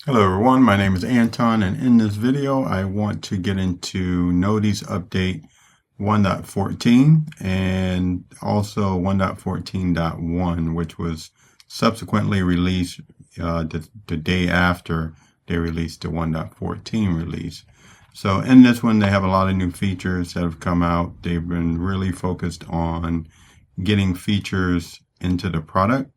Hello everyone, my name is Anton, and in this video I want to get into Noteey's update 1.14 and also 1.14.1, which was subsequently released the day after they released the 1.14 release. So in this one they have a lot of new features that have come out. They've been really focused on getting features into the product.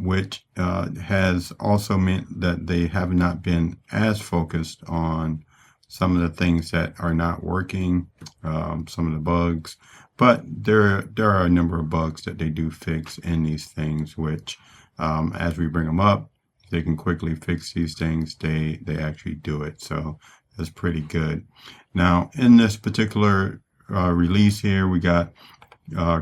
Which has also meant that they have not been as focused on some of the things that are not working, some of the bugs. But there are a number of bugs that they do fix in these things, which as we bring them up, they can quickly fix these things. They actually do it. So that's pretty good. Now, in this particular release here, we got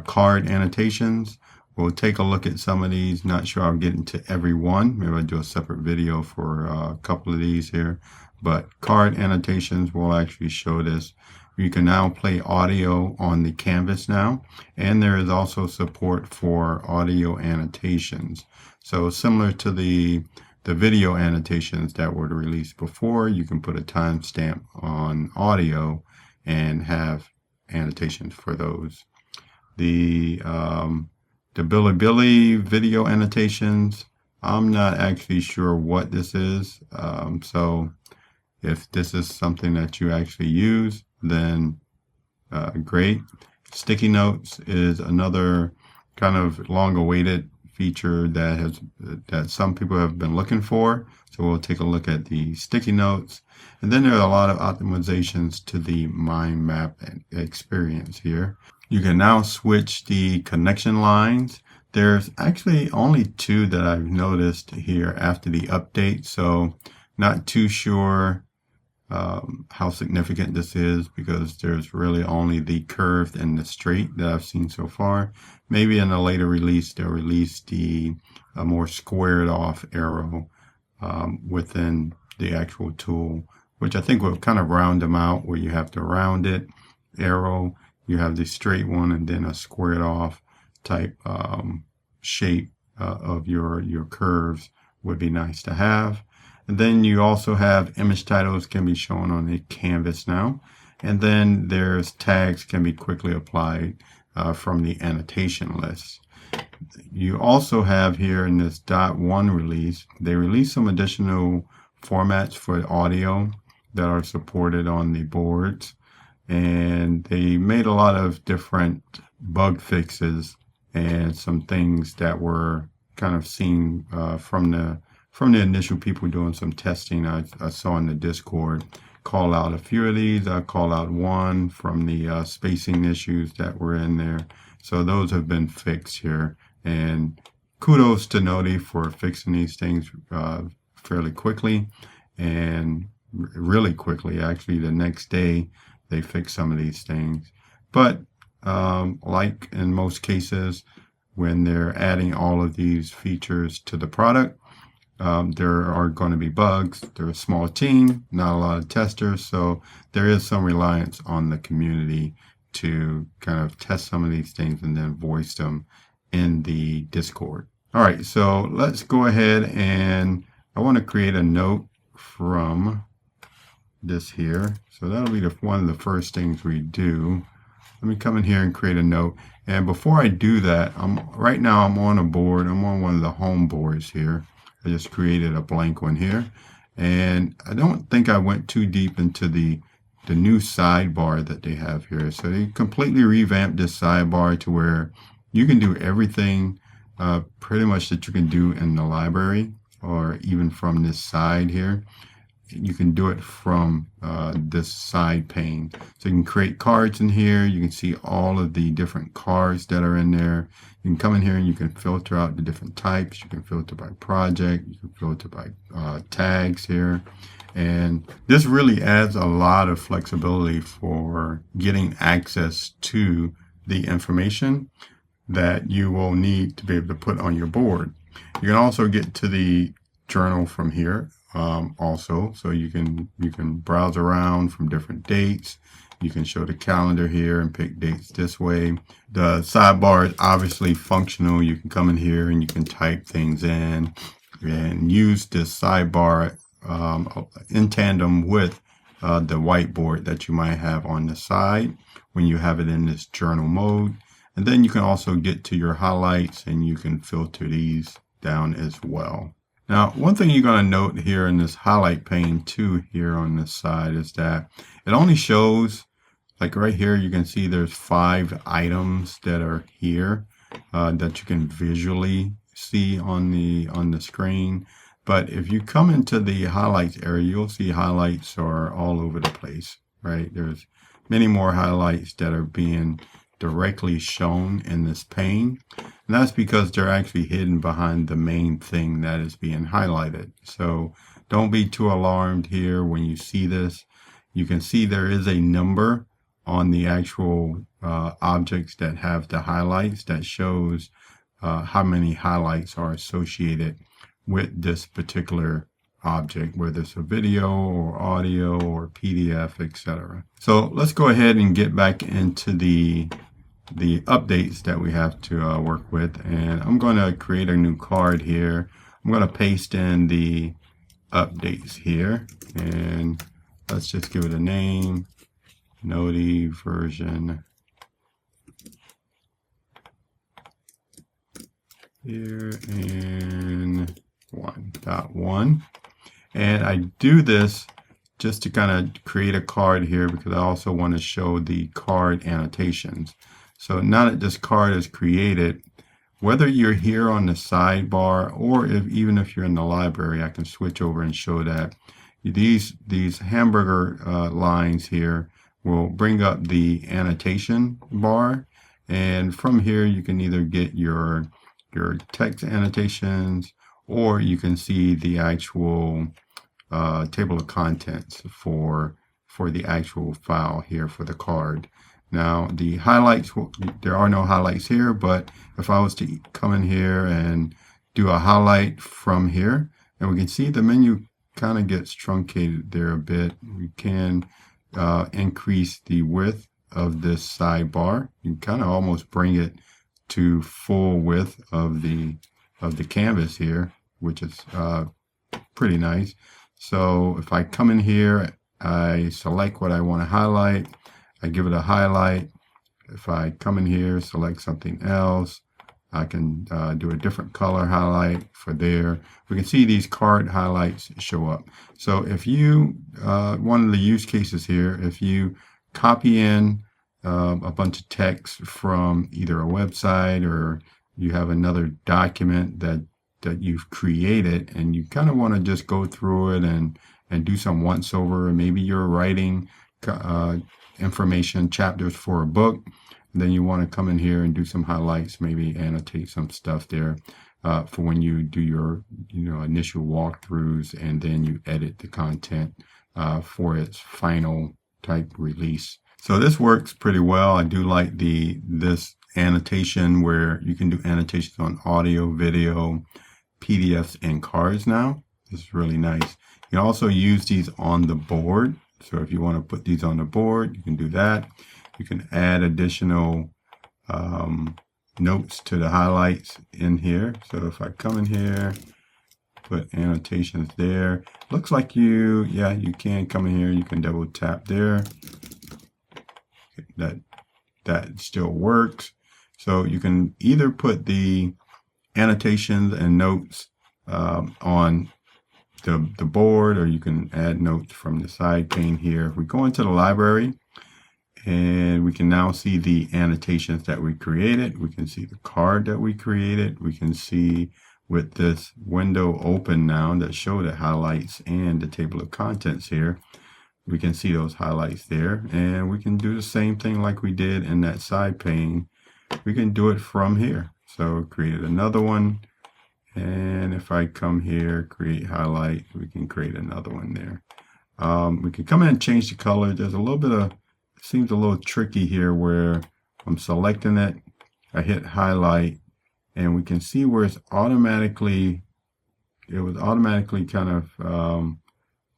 card annotations. We'll take a look at some of these. Not sure I'll get into every one. Maybe I'll do a separate video for a couple of these here. But card annotations will actually show this. You can now play audio on the canvas now. And there is also support for audio annotations. So similar to the video annotations that were released before, you can put a timestamp on audio and have annotations for those. The Bilibili video annotations, I'm not actually sure what this is. So if this is something that you actually use, then great. Sticky notes is another kind of long-awaited feature that some people have been looking for. So we'll take a look at the sticky notes. And then there are a lot of optimizations to the mind map experience here. You can now switch the connection lines. There's actually only two that I've noticed here after the update, so not too sure how significant this is because there's really only the curved and the straight that I've seen so far. Maybe in a later release they'll release the more squared off arrow within the actual tool, which I think will kind of round them out where you have to round it, arrow, you have the straight one, and then a squared off type shape of your curves would be nice to have. And then you also have image titles can be shown on the canvas now. And then there's tags can be quickly applied from the annotation list. You also have here in this .1 release, they released some additional formats for audio that are supported on the boards. And they made a lot of different bug fixes and some things that were kind of seen from the initial people doing some testing. I saw in the Discord call out a few of these. I call out one from the spacing issues that were in there. So those have been fixed here. And kudos to Noteey for fixing these things fairly quickly and really quickly. Actually, the next day they fix some of these things. But like in most cases, when they're adding all of these features to the product, there are going to be bugs. They're a small team, not a lot of testers, so there is some reliance on the community to kind of test some of these things and then voice them in the Discord. All right, so let's go ahead and I want to create a note from this here. So that'll be one of the first things we do. Let me come in here and create a note. And before I do that, right now I'm on a board. I'm on one of the home boards here. I just created a blank one here. And I don't think I went too deep into the new sidebar that they have here. So they completely revamped this sidebar to where you can do everything pretty much that you can do in the library or even from this side here. You can do it from this side pane. So you can create cards in here. You can see all of the different cards that are in there. You can come in here and you can filter out the different types. You can filter by project. You can filter by tags here. And this really adds a lot of flexibility for getting access to the information that you will need to be able to put on your board. You can also get to the journal from here. Also, so you can browse around from different dates. You can show the calendar here and pick dates this way. The sidebar is obviously functional. You can come in here and you can type things in. and use this sidebar in tandem with the whiteboard that you might have on the side when you have it in this journal mode. And then you can also get to your highlights and you can filter these down as well. Now, one thing you're going to note here in this highlight pane too here on this side is that it only shows, like right here, you can see there's 5 items that are here that you can visually see on the screen. But if you come into the highlights area, you'll see highlights are all over the place, right? There's many more highlights that are being directly shown in this pane. And that's because they're actually hidden behind the main thing that is being highlighted. So don't be too alarmed here when you see this. You can see there is a number on the actual objects that have the highlights that shows how many highlights are associated with this particular object, whether it's a video or audio or PDF, etc. So let's go ahead and get back into the updates that we have to work with, and I'm going to create a new card here. I'm going to paste in the updates here, and let's just give it a name, Noteey version here in 1.1. And I do this just to kind of create a card here because I also want to show the card annotations. So now that this card is created, whether you're here on the sidebar or even if you're in the library, I can switch over and show that these hamburger lines here will bring up the annotation bar. And from here, you can either get your text annotations, or you can see the actual table of contents for the actual file here for the card. Now the highlights, there are no highlights here, but if I was to come in here and do a highlight from here, and we can see the menu kind of gets truncated there a bit. We can increase the width of this sidebar. You can kind of almost bring it to full width of the canvas here, which is pretty nice. So if I come in here, I select what I want to highlight, I give it a highlight. If I come in here, select something else, I can do a different color highlight for there. We can see these card highlights show up. So if you, one of the use cases here, if you copy in a bunch of text from either a website or you have another document that you've created and you kind of want to just go through it and do some once over, maybe you're writing information chapters for a book, and then you want to come in here and do some highlights, maybe annotate some stuff there for when you do your initial walkthroughs and then you edit the content for its final type release. So this works pretty well. I do like this annotation where you can do annotations on audio, video, PDFs, and cards now. This is really nice. You can also use these on the board. So if you want to put these on the board, you can do that. You can add additional notes to the highlights in here. So if I come in here, put annotations there. Looks like you can come in here. You can double tap there. That still works. So you can either put the annotations and notes on the board, or you can add notes from the side pane here. If we go into the library, and we can now see the annotations that we created. We can see the card that we created. We can see with this window open now that show the highlights and the table of contents here. We can see those highlights there, and we can do the same thing like we did in that side pane. We can do it from here. So created another one, and if I come here, create highlight, we can create another one there. We can come in and change the color. There's a little bit of, it seems a little tricky here where I'm selecting it, I hit highlight, and we can see where it's automatically, it was automatically kind of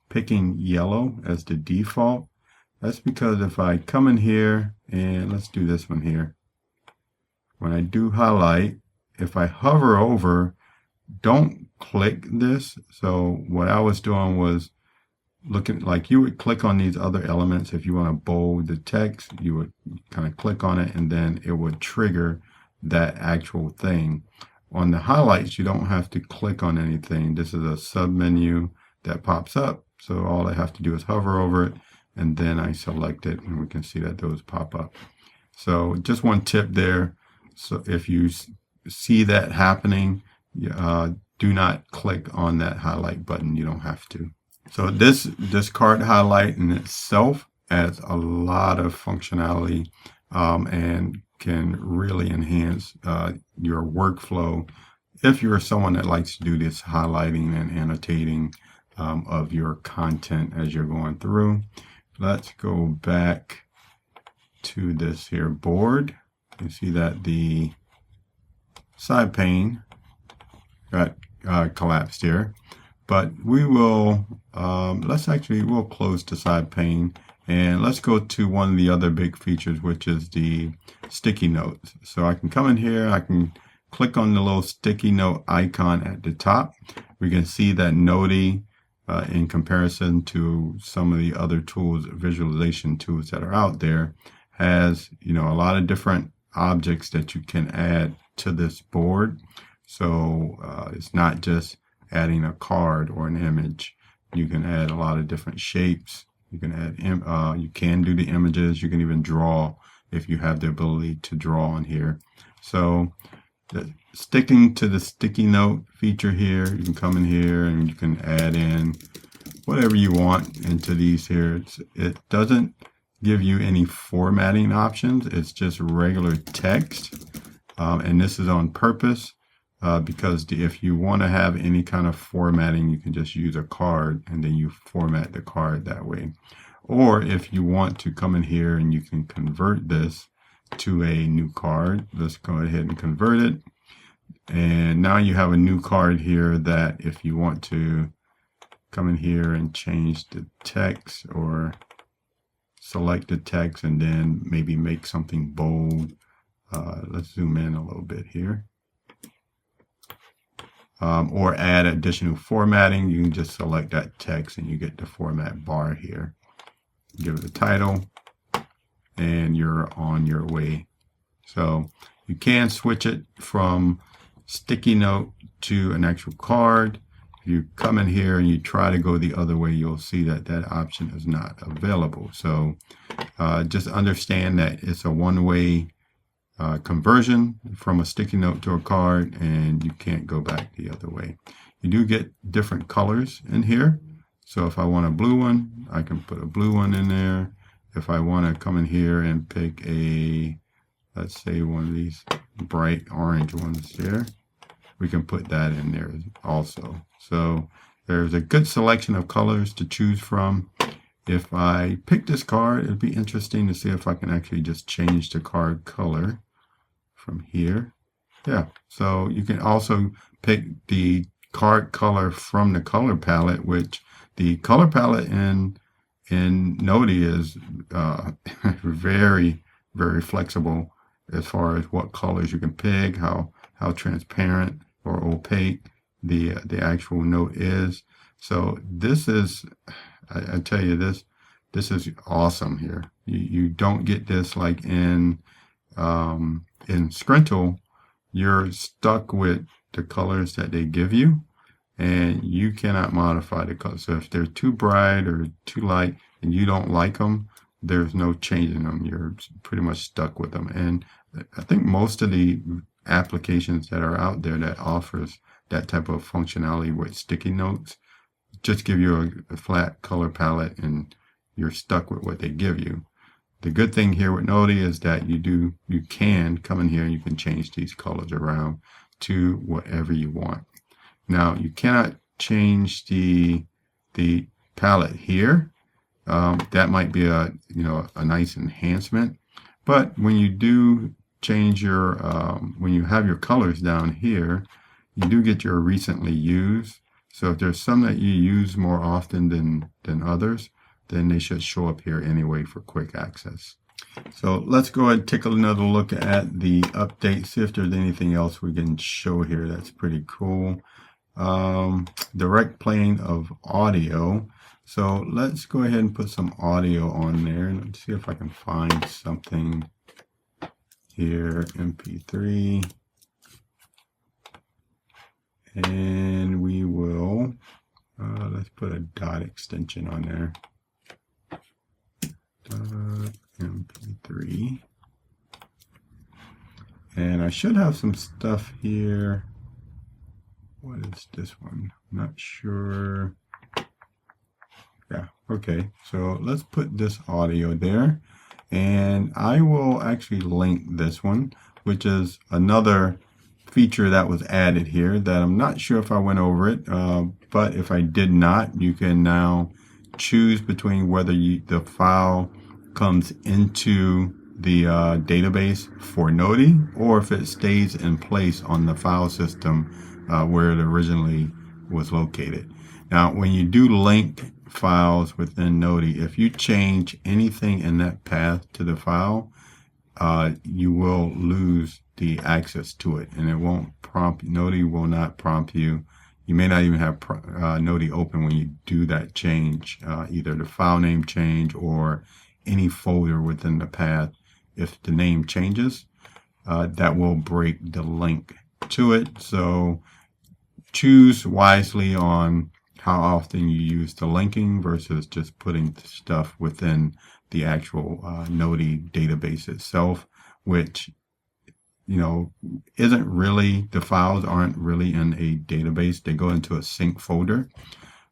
picking yellow as the default. That's because if I come in here, and let's do this one here. When I do highlight, if I hover over, don't click this. So what I was doing was looking like you would click on these other elements. If you want to bold the text, you would kind of click on it and then it would trigger that actual thing. On the highlights, you don't have to click on anything. This is a sub menu that pops up. So all I have to do is hover over it and then I select it and we can see that those pop up. So just one tip there. So if you see that happening, do not click on that highlight button. You don't have to. So this card highlight in itself adds a lot of functionality and can really enhance your workflow if you're someone that likes to do this highlighting and annotating of your content as you're going through. Let's go back to this here board. You see that the side pane got collapsed here. But we will, we'll close the side pane and let's go to one of the other big features, which is the sticky notes. So I can come in here, I can click on the little sticky note icon at the top. We can see that Noteey, in comparison to some of the other tools, visualization tools that are out there, has, a lot of different objects that you can add to this board. So it's not just adding a card or an image. You can add a lot of different shapes. You can add, you can do the images. You can even draw if you have the ability to draw on here. So sticking to the sticky note feature here, you can come in here and you can add in whatever you want into these here. It doesn't give you any formatting options. It's just regular text. And this is on purpose. Because if you want to have any kind of formatting, you can just use a card and then you format the card that way. Or if you want to come in here and you can convert this to a new card, let's go ahead and convert it. And now you have a new card here that if you want to come in here and change the text or select the text and then maybe make something bold. Let's zoom in a little bit here. Or add additional formatting, you can just select that text and you get the format bar here. Give it a title and you're on your way. So you can switch it from sticky note to an actual card. If you come in here and you try to go the other way, you'll see that that option is not available. So just understand that it's a one-way conversion from a sticky note to a card, and you can't go back the other way. You do get different colors in here. So if I want a blue one, I can put a blue one in there. If I want to come in here and pick a, let's say one of these bright orange ones there, we can put that in there also. So there's a good selection of colors to choose from. If I pick this card, it'd be interesting to see if I can actually just change the card color from here. Yeah, so you can also pick the card color from the color palette, which the color palette in Noteey is very, very flexible as far as what colors you can pick, how transparent or opaque the actual note is. So this is, I tell you, this is awesome here. You don't get this like in Scrintl. You're stuck with the colors that they give you, and you cannot modify the colors. So if they're too bright or too light and you don't like them, there's no changing them. You're pretty much stuck with them. And I think most of the applications that are out there that offers that type of functionality with sticky notes just give you a flat color palette and you're stuck with what they give you. The good thing here with Noteey is that you can come in here and you can change these colors around to whatever you want. Now you cannot change the palette here. That might be a nice enhancement, but when you do change your when you have your colors down here, you do get your recently used. So if there's some that you use more often than others, then they should show up here anyway for quick access. So let's go ahead and take another look at the update, see if there's anything else we can show here that's pretty cool. direct playing of audio. So let's go ahead and put some audio on there. Let's see if I can find something here. MP3. And we will, let's put a dot extension on there. MP3. And I should have some stuff here. What is this one? I'm not sure. Yeah, okay. So let's put this audio there. And I will actually link this one, which is another feature that was added here that I'm not sure if I went over it. But if I did not, you can now choose between whether the file comes into the database for Noteey, or if it stays in place on the file system where it originally was located. Now, when you do link files within Noteey, if you change anything in that path to the file, you will lose the access to it, and it won't prompt. Noteey will not prompt you. You may not even have Noteey open when you do that change, either the file name change or any folder within the path. If the name changes, that will break the link to it. So choose wisely on how often you use the linking versus just putting stuff within the actual Noteey database itself, which, you know, isn't really, the files aren't really in a database. They go into a sync folder.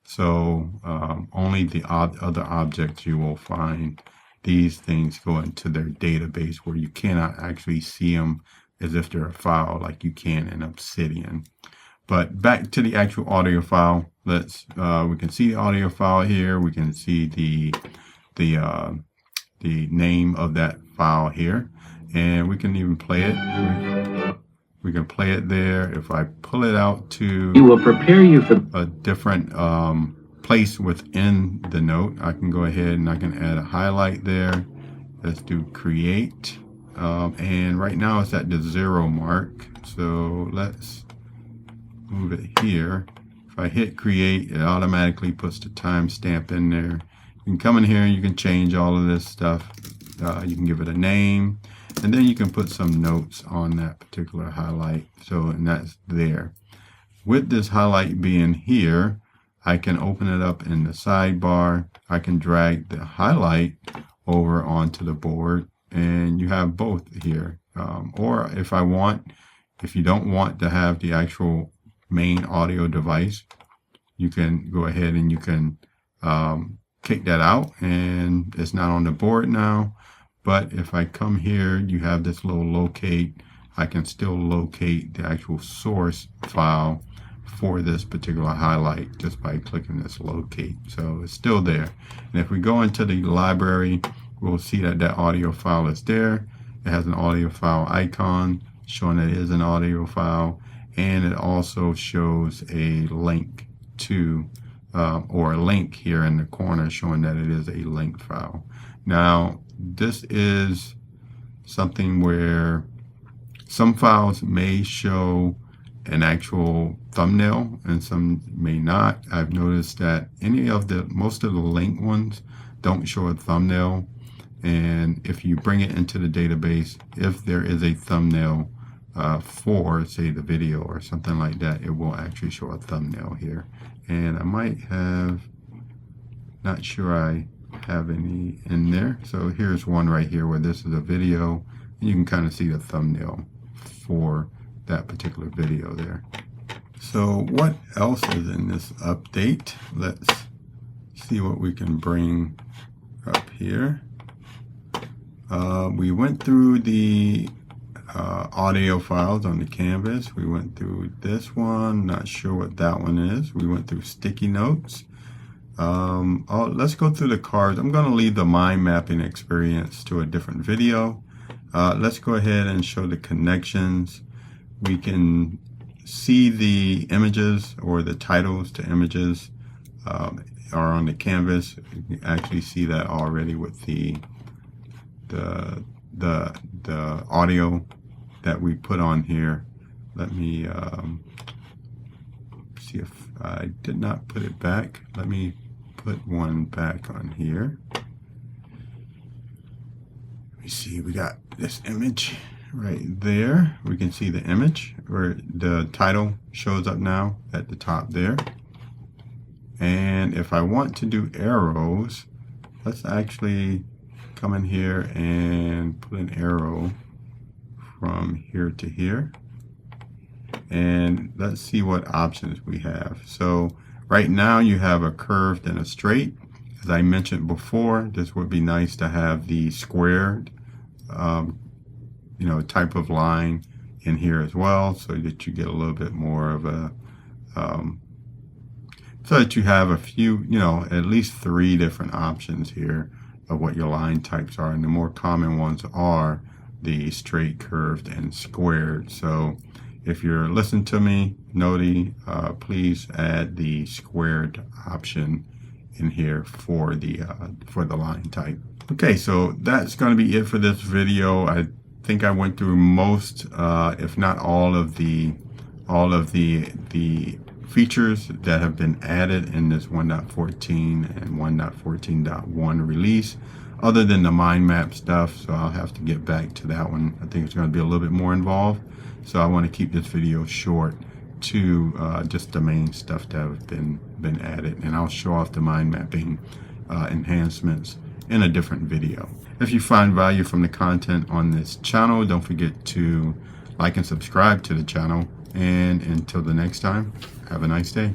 So only the other objects you will find, these things go into their database where you cannot actually see them as if they're a file like you can in Obsidian. But back to the actual audio file. Let's we can see the audio file here. We can see the name of that file here, and we can even play it. We can play it there. If I pull it out to, it will prepare you for a different place within the note, I can go ahead and I can add a highlight there. Let's do create, and right now it's at the 0 mark. So let's move it here. If I hit create, it automatically puts the timestamp in there. You can come in here and you can change all of this stuff. You can give it a name, and then you can put some notes on that particular highlight. So, and that's there. With this highlight being here, I can open it up in the sidebar. I can drag the highlight over onto the board, and you have both here. Or if you don't want to have the actual main audio device, you can go ahead and you can kick that out, and it's not on the board now. But if I come here, you have this little locate. I can still locate the actual source file for this particular highlight just by clicking this locate. So it's still there. And if we go into the library, we'll see that that audio file is there. It has an audio file icon showing that it is an audio file, and it also shows a link to or a link here in the corner showing that it is a linked file. Now, this is something where some files may show an actual thumbnail and some may not. I've noticed that most of the linked ones don't show a thumbnail, and if you bring it into the database, if there is a thumbnail for, say, the video or something like that, it will actually show a thumbnail here. And I might have, not sure I have any in there. So here's one right here where this is a video, and you can kind of see the thumbnail for that particular video there. So what else is in this update? Let's see what we can bring up here. We went through the audio files on the canvas. We went through this one, not sure what that one is. We went through sticky notes. Let's go through the cards. I'm going to leave the mind mapping experience to a different video. Let's go ahead and show the connections. We can see the images or the titles to images are on the canvas. You can actually see that already with the audio that we put on here. Let me see if I did not put it back. Let me put one back on here. Let me see, we got this image right there. We can see the image where the title shows up now at the top there. And if I want to do arrows, let's actually come in here and put an arrow from here to here. And let's see what options we have. So right now you have a curved and a straight. As I mentioned before, this would be nice to have the squared type of line in here as well, so that you get a little bit more of a so that you have a few, at least 3 different options here of what your line types are, and the more common ones are the straight, curved, and squared. So if you're listening to me, Noteey, please add the squared option in here for the line type. Okay, so that's going to be it for this video. I think I went through most, if not all of the features that have been added in this 1.14 and 1.14.1 release, other than the mind map stuff. So I'll have to get back to that one. I think it's going to be a little bit more involved. So I want to keep this video short to just the main stuff that have been added, and I'll show off the mind mapping enhancements in a different video. If you find value from the content on this channel, don't forget to like and subscribe to the channel. And until the next time, have a nice day.